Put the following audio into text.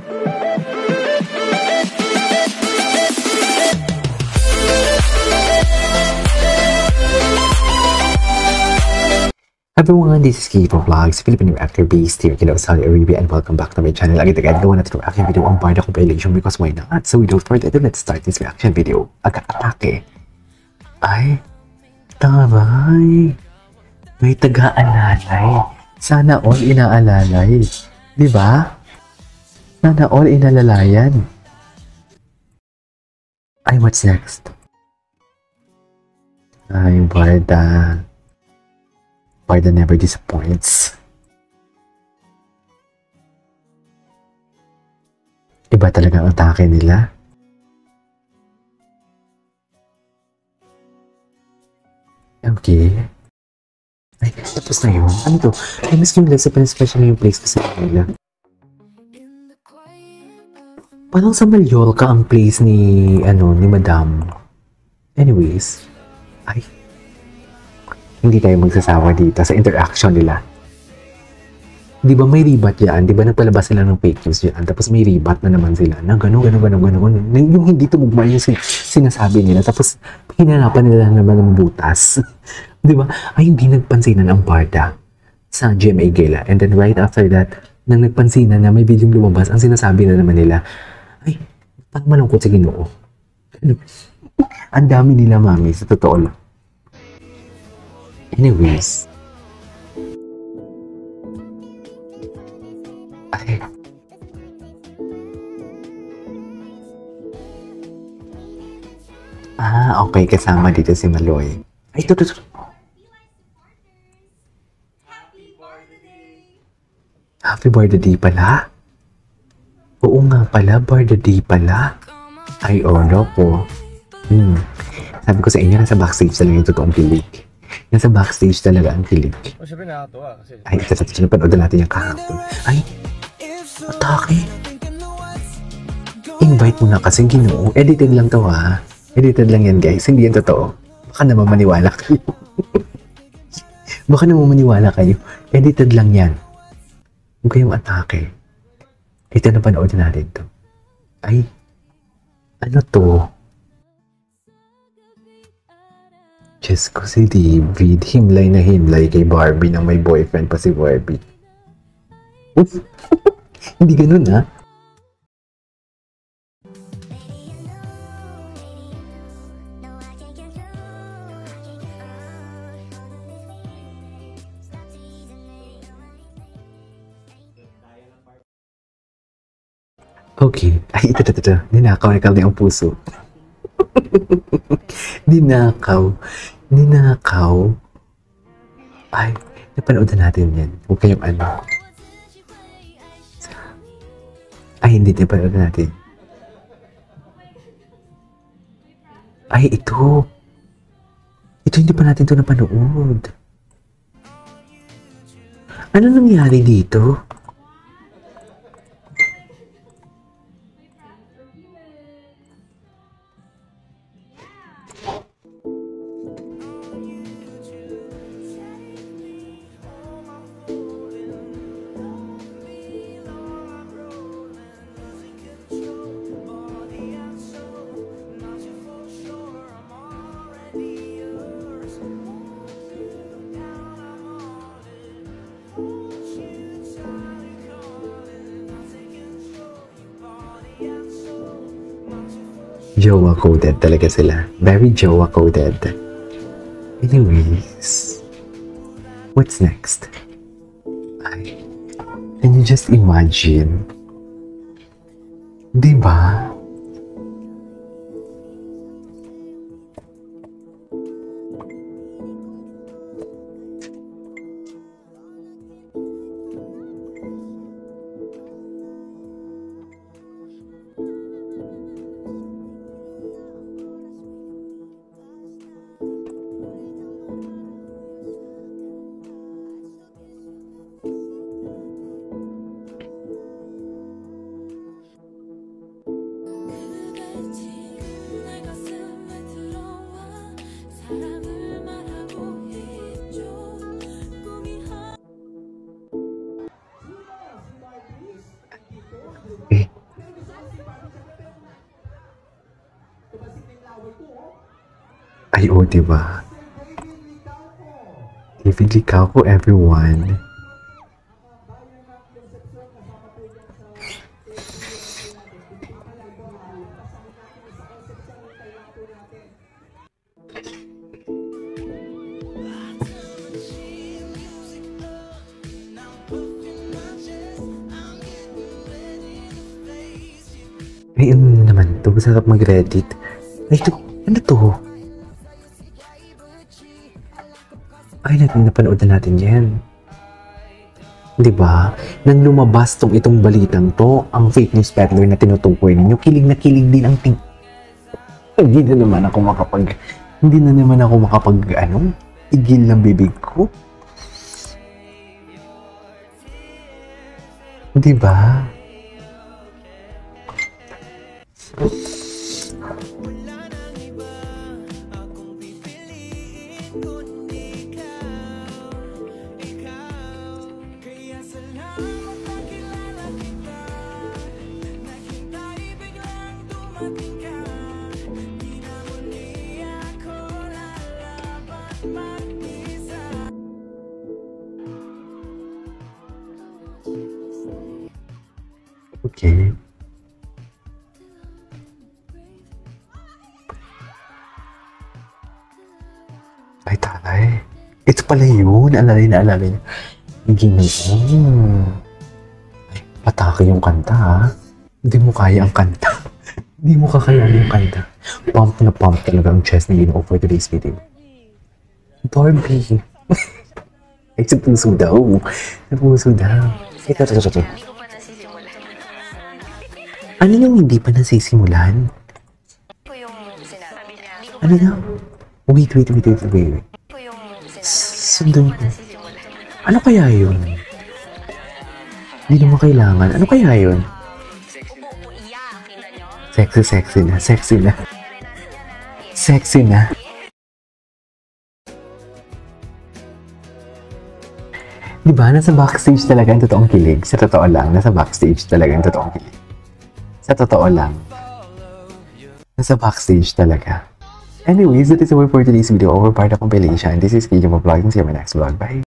Everyone, this is Kipo Vlogs, Filipino actor based here in Saudi Arabia, and welcome back to my channel. Again, gawa natin reaction video ang Barda compilation because why not? So without further ado, let's start this reaction video. Aga-atake. Ay, taray. May taga-alalay. Sana all inaalalay. Diba? Sana all inalalayan. Ay, what's next? Ay, Barda. Barda never disappoints. Iba talaga ang atake nila. Okay. Ay, tapos na yun. Ano to? I miss yung live sa special yung place kasi nila. Parang sa Mallorca ang place ni, ni Madam. Anyways. Ay. Hindi tayo magsasawa dito sa interaction nila. Di ba may ribat yan? Di ba nagpalabas sila ng fake news yan? Tapos may ribat na naman sila na gano'n. Yung hindi tumugma yung sinasabi nila. Tapos hinanapan nila naman ng butas. Di ba? Ay, hindi nagpansinan ang Barda sa GMA Gala. And then right after that, nang nagpansinan na may bidyong lumabas, ang sinasabi na naman nila, ay, parang malungkot sa Ginoo. Ang dami nila, mami, sa totoo lang. Anyways. Ay. Okay. Kasama dito si Maloy. Ay, ito. Happy birthday pala. Oo nga pala, birthday pala. Ay, no po. Sabi ko sa inyo, nasa backstage talaga yung totoong kilig. Nasa backstage talaga ang kilig. Siyempre nakatuwa kasi. Ay, napanood natin yung kahapon. Ay, atake. Invite mo na kasi Ginoo. Edited lang to ha. Edited lang yan guys. Hindi yan totoo. Baka naman maniwala kayo. Baka naman maniwala kayo. Edited lang yan. Huwag kayong atake. Ito napanood natin to. Ay, ano to? Diyos ko, si David, himlay na himlay kay Barbie nang may boyfriend pa si Barbie. Oof! Hindi ganun, ha? Okay. Ay, ito. Ninakaw na ang puso. Ninakaw. Ay, napanood na natin yan. Huwag kayong ano. Ay, hindi napanood na natin. Ay, ito. Ito hindi pa natin ito napanood. Ano nangyari dito? Jowa coded talaga sila. Very Jowa coded. Anyways, what's next? Ay, can you just imagine? Diba? Ay, oh, diba? David Licauco, everyone. Ay, ano naman to? Sarap mag-Reddit. Ay, ito, ano to? Ay, napanood na natin yan. Diba? Nang lumabas itong balitang to, ang fake news peddler na tinutukoy ninyo, kilig na kilig din ang Hindi na naman ako igil ng bibig ko. Diba? Okay. Ay, taray. Ito pala yun. Naalala niyo. Ginoon. Ay, patake yung kanta, ha? Hindi mo kaya ang kanta. Hindi mo kakayanin yung kanta. Pump na pump talaga ang chest ni Ginoo for today's video. Barbie. Ay, sa puso daw. Sa puso daw. Ito. Ano yung hindi pa nasisimulan? Ano na? Wait. Sundin ko. Ano kaya yun? Hindi naman kailangan. Ano kaya yun? Sexy na. Diba, nasa backstage talaga ang totoong kilig? Sa totoo lang, nasa backstage talaga ang totoong kilig. Sa totoo lang. Nasa backstage talaga. Anyways, that is all for today's video over part of compilation. This is KJ Vlogging. See you in my next vlog. Bye!